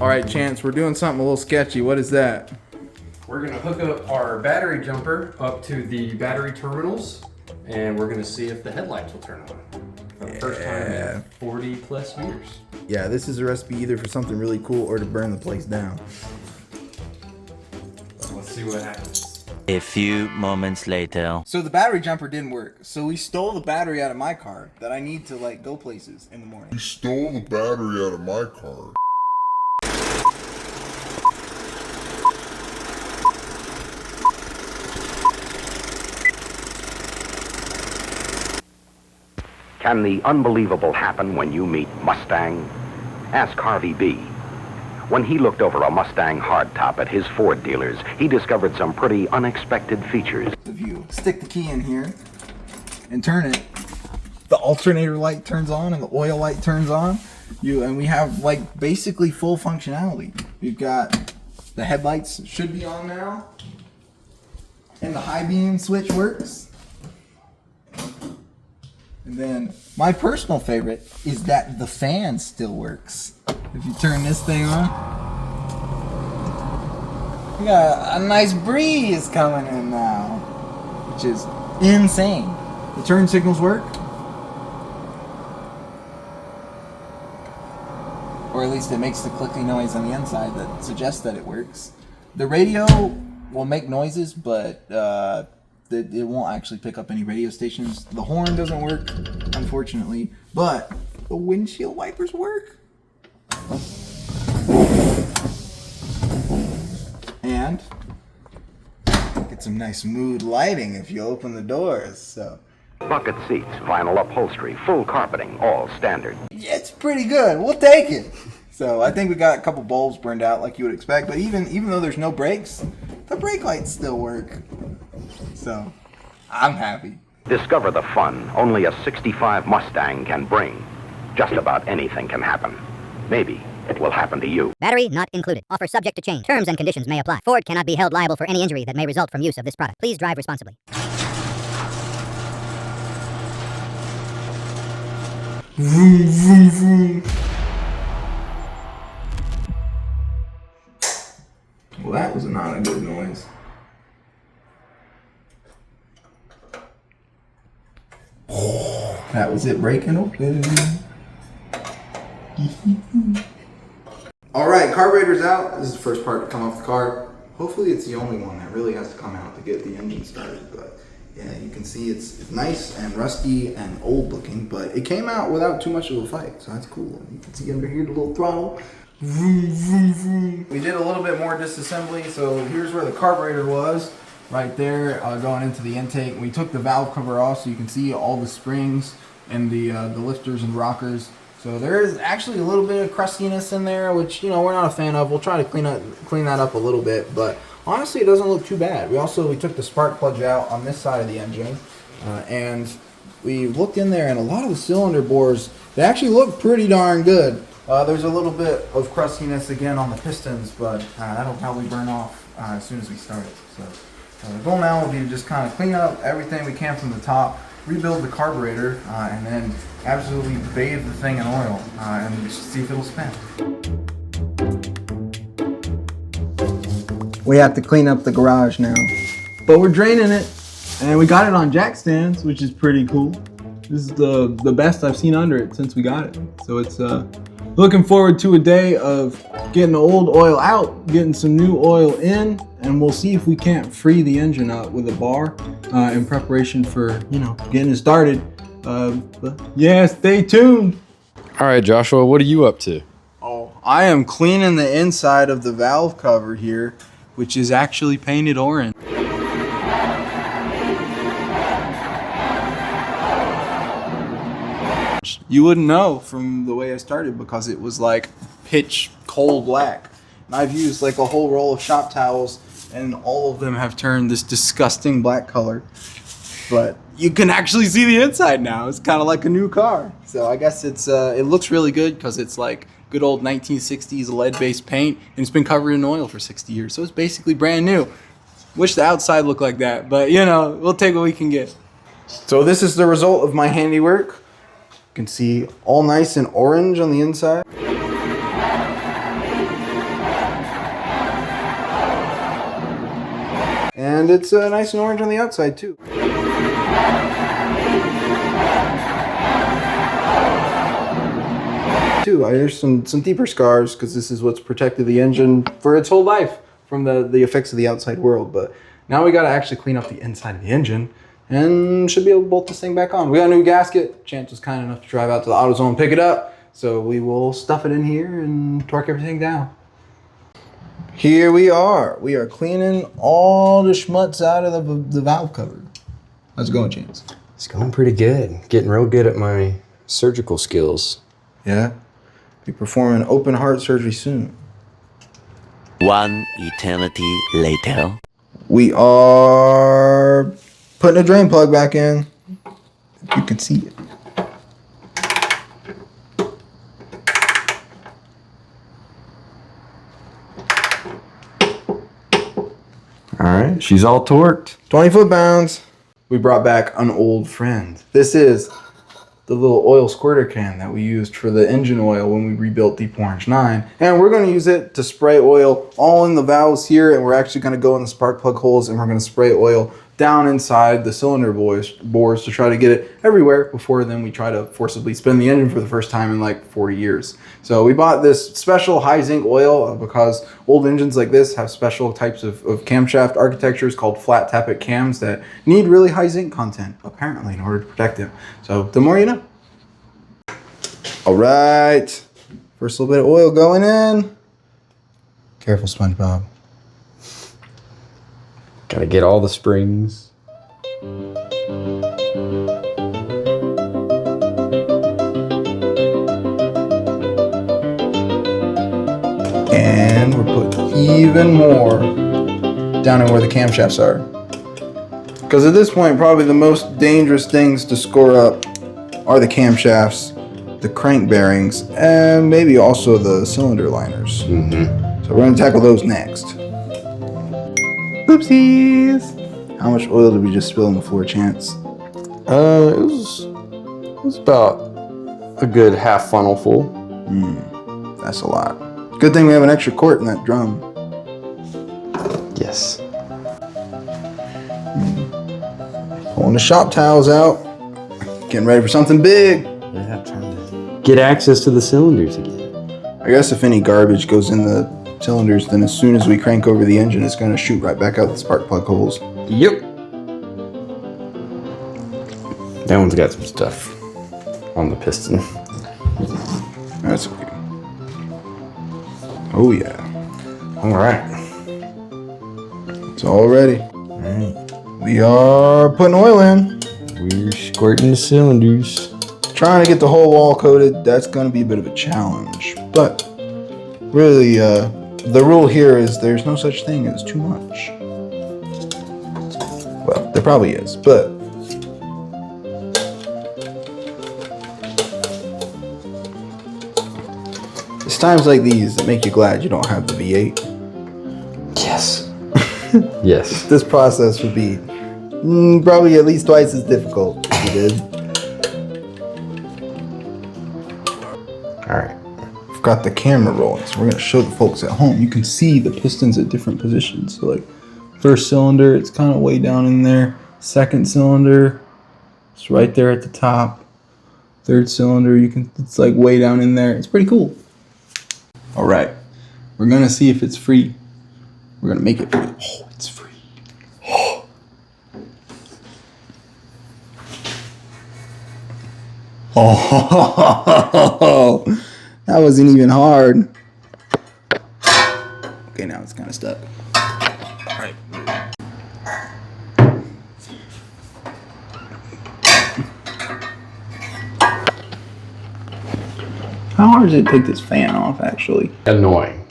All right, Chance, we're doing something a little sketchy. What is that? We're gonna hook up our battery jumper up to the battery terminals, and we're gonna see if the headlights will turn on. For the first time in 40 plus years. Yeah, this is a recipe either for something really cool or to burn the place down. Let's see what happens. A few moments later. So the battery jumper didn't work. So we stole the battery out of my car that I need to like go places in the morning. We stole the battery out of my car. Can the unbelievable happen when you meet Mustang? Ask Harvey B. When he looked over a Mustang hardtop at his Ford dealers, he discovered some pretty unexpected features. If you stick the key in here and turn it, the alternator light turns on and the oil light turns on. And we have like basically full functionality. We've got the headlights should be on now, and the high beam switch works. And then my personal favorite is that the fan still works. If you turn this thing on, we got a nice breeze coming in now, which is insane. The turn signals work, or at least it makes the clicky noise on the inside that suggests that it works. The radio will make noises, but it won't actually pick up any radio stations. The horn doesn't work, unfortunately, but the windshield wipers work. And get some nice mood lighting if you open the doors. So Bucket seats, vinyl upholstery, full carpeting, all standard. yeah, it's pretty good. We'll take it. So I think we got a couple bulbs burned out like you would expect, but even though there's no brakes, the brake lights still work. So I'm happy. Discover the fun only a 65 Mustang can bring. Just about anything can happen. Maybe it will happen to you. Battery not included. Offer subject to change. Terms and conditions may apply. Ford cannot be held liable for any injury that may result from use of this product. Please drive responsibly. Vroom, vroom, vroom. Well, that was not a good noise. That was it breaking open. Alright, carburetor's out. This is the first part to come off the car. Hopefully it's the only one that really has to come out to get the engine started. But yeah, you can see it's nice and rusty and old looking, but it came out without too much of a fight, so that's cool. You can see under here the little throttle. Vroom, vroom, vroom. We did a little bit more disassembly, so here's where the carburetor was. Right there, going into the intake. We took the valve cover off so you can see all the springs and the lifters and rockers. So there is actually a little bit of crustiness in there, which we're not a fan of. We'll try to clean that up a little bit, but honestly, it doesn't look too bad. We took the spark plugs out on this side of the engine, and we looked in there, and a lot of the cylinder bores, they actually look pretty darn good. There's a little bit of crustiness again on the pistons, but that'll probably burn off as soon as we start it. So. The goal now will be to just kind of clean up everything we can from the top, rebuild the carburetor, and then absolutely bathe the thing in oil and just see if it'll spin. We have to clean up the garage now, but we're draining it, and we got it on jack stands, which is pretty cool. This is the best I've seen under it since we got it. So it's looking forward to a day of getting the old oil out, getting some new oil in, and we'll see if we can't free the engine up with a bar in preparation for, getting it started. But yeah, stay tuned. All right, Joshua, what are you up to? Oh, I am cleaning the inside of the valve cover here, which is actually painted orange. You wouldn't know from the way I started because it was like pitch coal black. And I've used like a whole roll of shop towels and all of them have turned this disgusting black color. But you can actually see the inside now. It's kind of like a new car. So I guess it looks really good because it's like good old 1960s lead-based paint and it's been covered in oil for 60 years. So it's basically brand new. Wish the outside looked like that, but we'll take what we can get. So this is the result of my handiwork. You can see all nice and orange on the inside. And it's nice and orange on the outside too. There's some deeper scars because this is what's protected the engine for its whole life from the effects of the outside world. But now we got to actually clean up the inside of the engine and should be able to bolt this thing back on. We got a new gasket. Chance was kind enough to drive out to the AutoZone and pick it up. So we will stuff it in here and torque everything down. Here we are. We are cleaning all the schmutz out of the valve cover. How's it going, Chance? It's going pretty good. Getting real good at my surgical skills. Yeah? Be performing open heart surgery soon. One eternity later. We are putting a drain plug back in. If you can see it. All right, she's all torqued. 20 foot-pounds. We brought back an old friend. This is the little oil squirter can that we used for the engine oil when we rebuilt Deep Orange 9. And we're going to use it to spray oil all in the valves here, and we're actually going to go in the spark plug holes and we're going to spray oil down inside the cylinder bores to try to get it everywhere before then we try to forcibly spin the engine for the first time in like 40 years. So we bought this special high zinc oil because old engines like this have special types of camshaft architectures called flat tappet cams that need really high zinc content, apparently, in order to protect them. So the more you know. All right, first little bit of oil going in. Careful, SpongeBob. Gotta get all the springs. And we're putting even more down in where the camshafts are. Because at this point, probably the most dangerous things to score up are the camshafts, the crank bearings, and maybe also the cylinder liners. So we're gonna tackle those next. Oopsies! How much oil did we just spill on the floor, Chance? It was about a good half funnel full. That's a lot. Good thing we have an extra quart in that drum. Yes. Pulling the shop towels out. Getting ready for something big. Yeah, trying to get access to the cylinders again. I guess if any garbage goes in the cylinders, then as soon as we crank over the engine, it's going to shoot right back out the spark plug holes. Yep. That one's got some stuff on the piston. That's okay. Oh yeah. All right. It's all ready. All right. We are putting oil in. We're squirting the cylinders. Trying to get the whole wall coated, that's going to be a bit of a challenge. But really, the rule here is there's no such thing as too much. Well, there probably is, but it's times like these that make you glad you don't have the V8. Yes. Yes. This process would be probably at least twice as difficult if you did. All right. I've got the camera rolling, so we're going to show the folks at home. You can see the pistons at different positions. So like first cylinder, it's kind of way down in there. Second cylinder, it's right there at the top. Third cylinder, it's like way down in there. It's pretty cool. All right, we're going to see if it's free. We're going to make it free. Oh, it's free. Oh, that wasn't even hard. Okay, now it's kind of stuck. All right. How hard does it take this fan off, actually? Annoying.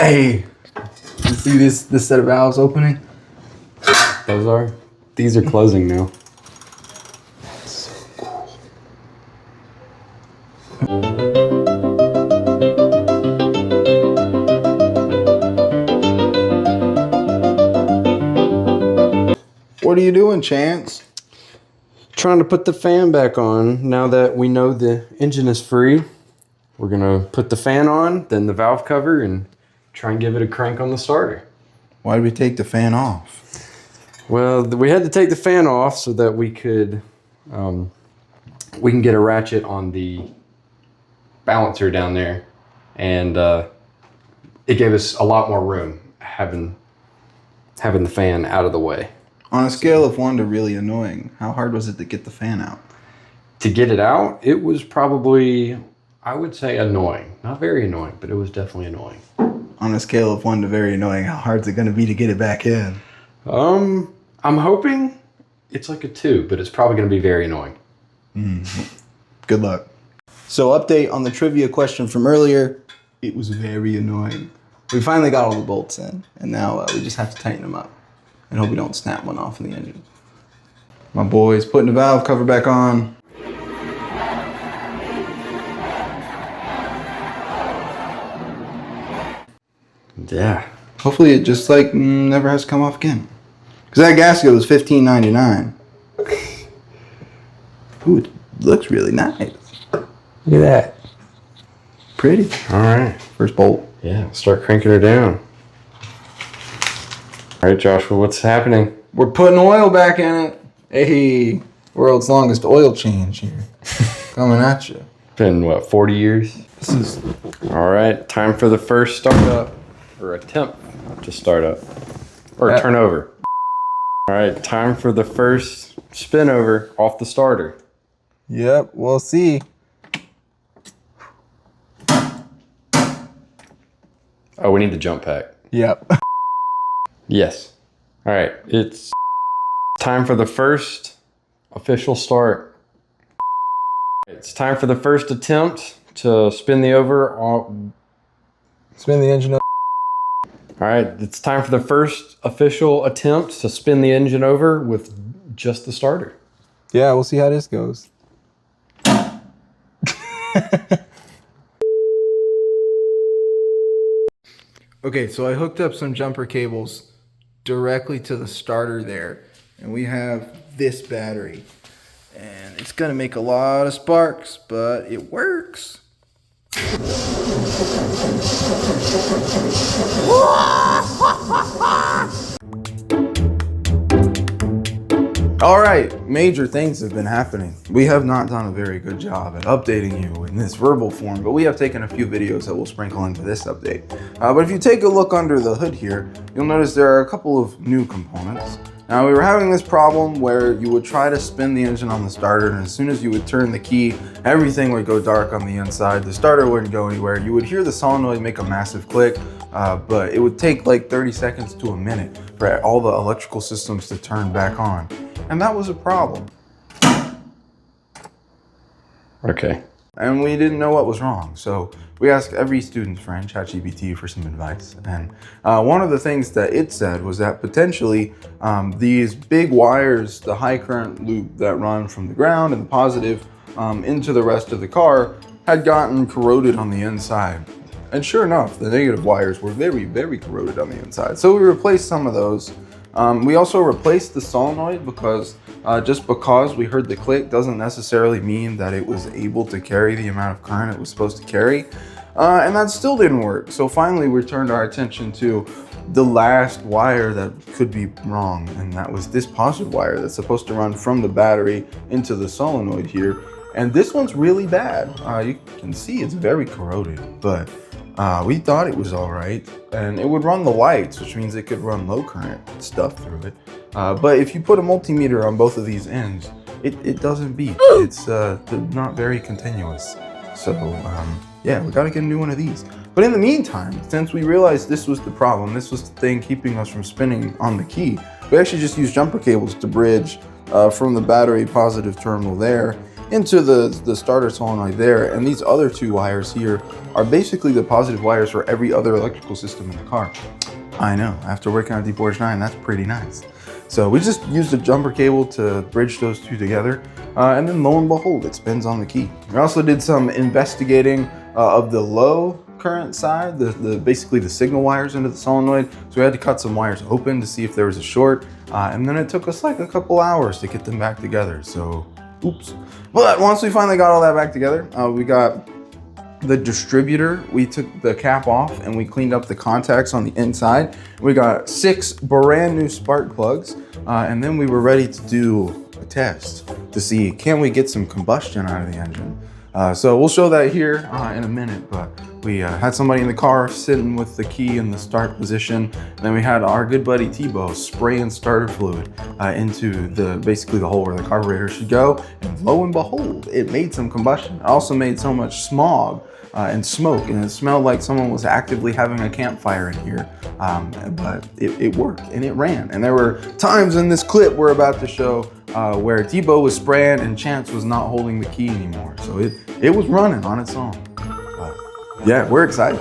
Hey, you see this set of valves opening? These are closing now. So cool. What are you doing, Chance? Trying to put the fan back on. Now that we know the engine is free, we're gonna put the fan on, then the valve cover, and try and give it a crank on the starter. Why did we take the fan off? Well, we had to take the fan off so that we could, we can get a ratchet on the balancer down there, and it gave us a lot more room having the fan out of the way. On a scale of 1 to really annoying, how hard was it to get the fan out? To get it out, it was probably, I would say, annoying. Not very annoying, but it was definitely annoying. On a scale of 1 to very annoying, how hard is it going to be to get it back in? I'm hoping it's like a 2, but it's probably going to be very annoying. Good luck. So update on the trivia question from earlier. It was very annoying. We finally got all the bolts in, and now we just have to tighten them up and hope we don't snap one off in the engine. My boy's putting the valve cover back on. Yeah. Hopefully it just like never has to come off again. Because that gasket was $15.99. Ooh, it looks really nice. Look at that. Pretty. All right. First bolt. Yeah, start cranking her down. All right, Joshua, what's happening? We're putting oil back in it. Hey, world's longest oil change here. Coming at you. Been, what, 40 years? This is... All right, time for the first startup, or attempt to start up, or turn over. All right, time for the first spin over off the starter. Yep, we'll see. Oh, we need the jump pack. Yep. Yes. All right, it's time for the first official start. It's time for the first attempt to spin the over. Spin the engine up. All right, it's time for the first official attempt to spin the engine over with just the starter. Yeah, we'll see how this goes. Okay, so I hooked up some jumper cables directly to the starter there, and we have this battery. And it's gonna make a lot of sparks, but it works. All right, major things have been happening. We have not done a very good job at updating you in this verbal form, but we have taken a few videos that we'll sprinkle into this update. But if you take a look under the hood here, you'll notice there are a couple of new components. Now, we were having this problem where you would try to spin the engine on the starter, and as soon as you would turn the key, everything would go dark on the inside. The starter wouldn't go anywhere. You would hear the solenoid make a massive click, but it would take like 30 seconds to a minute for all the electrical systems to turn back on. And that was a problem. Okay. And we didn't know what was wrong. So we asked every student's friend, ChatGPT, for some advice. And one of the things that it said was that potentially these big wires, the high current loop that run from the ground and the positive into the rest of the car, had gotten corroded on the inside. And sure enough, the negative wires were very, very corroded on the inside. So we replaced some of those. We also replaced the solenoid because just because we heard the click doesn't necessarily mean that it was able to carry the amount of current it was supposed to carry. And that still didn't work. So finally we turned our attention to the last wire that could be wrong. And that was this positive wire that's supposed to run from the battery into the solenoid here. And this one's really bad. You can see it's very corroded, but we thought it was all right, and it would run the lights, which means it could run low current stuff through it. But if you put a multimeter on both of these ends, it doesn't beep. It's not very continuous. So yeah, we gotta get a new one of these. But in the meantime, since we realized this was the problem, this was the thing keeping us from spinning on the key, we actually just used jumper cables to bridge from the battery positive terminal there into the starter solenoid there, and these other two wires here are basically the positive wires for every other electrical system in the car. I know, after working on Deep 9, that's pretty nice. So we just used a jumper cable to bridge those two together, and then lo and behold, it spins on the key. We also did some investigating of the low current side, basically the signal wires into the solenoid. So we had to cut some wires open to see if there was a short. And then it took us like a couple hours to get them back together. So, oops. But once we finally got all that back together, we got the distributor. We took the cap off and we cleaned up the contacts on the inside. We got 6 brand new spark plugs. And then we were ready to do a test to see, can we get some combustion out of the engine? So we'll show that here in a minute, but we had somebody in the car sitting with the key in the start position. And then we had our good buddy T-Bo spraying starter fluid into basically the hole where the carburetor should go. And lo and behold, it made some combustion. It also made so much smog and smoke, and it smelled like someone was actively having a campfire in here. But it worked and it ran. And there were times in this clip we're about to show where T-Bo was spraying and Chance was not holding the key anymore. So it was running on its own. Yeah, we're excited.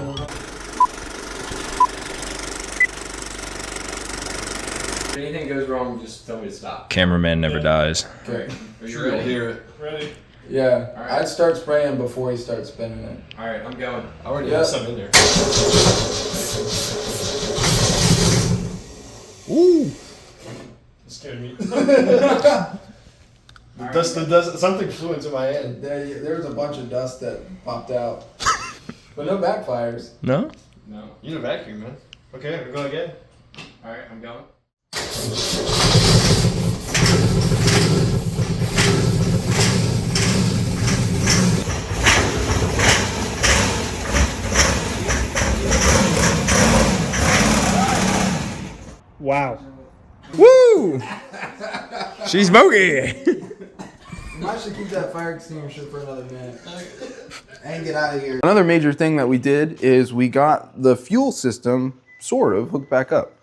If anything goes wrong, just tell me to stop. Cameraman never dies. Okay. Are you ready? Hear it. Ready? Yeah, All right. I'd start spraying before he starts spinning it. All right, I'm going. I already Yep. have some in there. Ooh. It scared me. Something flew into my hand. There was a bunch of dust that popped out. But no backfires. No? No. You need a vacuum, man. Okay, we're going again. All right, I'm going. Wow. Woo! She's smoky. I should keep that fire extinguisher for another minute. And get out of here. Another major thing that we did is we got the fuel system sort of hooked back up.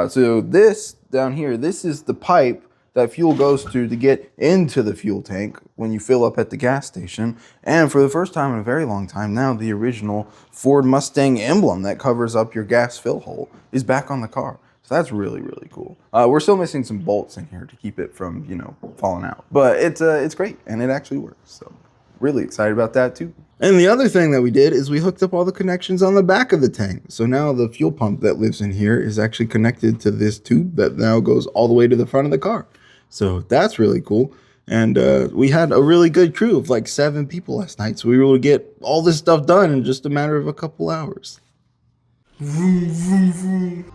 So this down here, this is the pipe that fuel goes to get into the fuel tank when you fill up at the gas station. And for the first time in a very long time now, the original Ford Mustang emblem that covers up your gas fill hole is back on the car. So that's really, really cool. We're still missing some bolts in here to keep it from, falling out. But it's great, and it actually works. So really excited about that too. And the other thing that we did is we hooked up all the connections on the back of the tank. So now the fuel pump that lives in here is actually connected to this tube that now goes all the way to the front of the car. So that's really cool. And we had a really good crew of like 7 people last night. So we were able to get all this stuff done in just a matter of a couple hours. Vroom, vroom, vroom.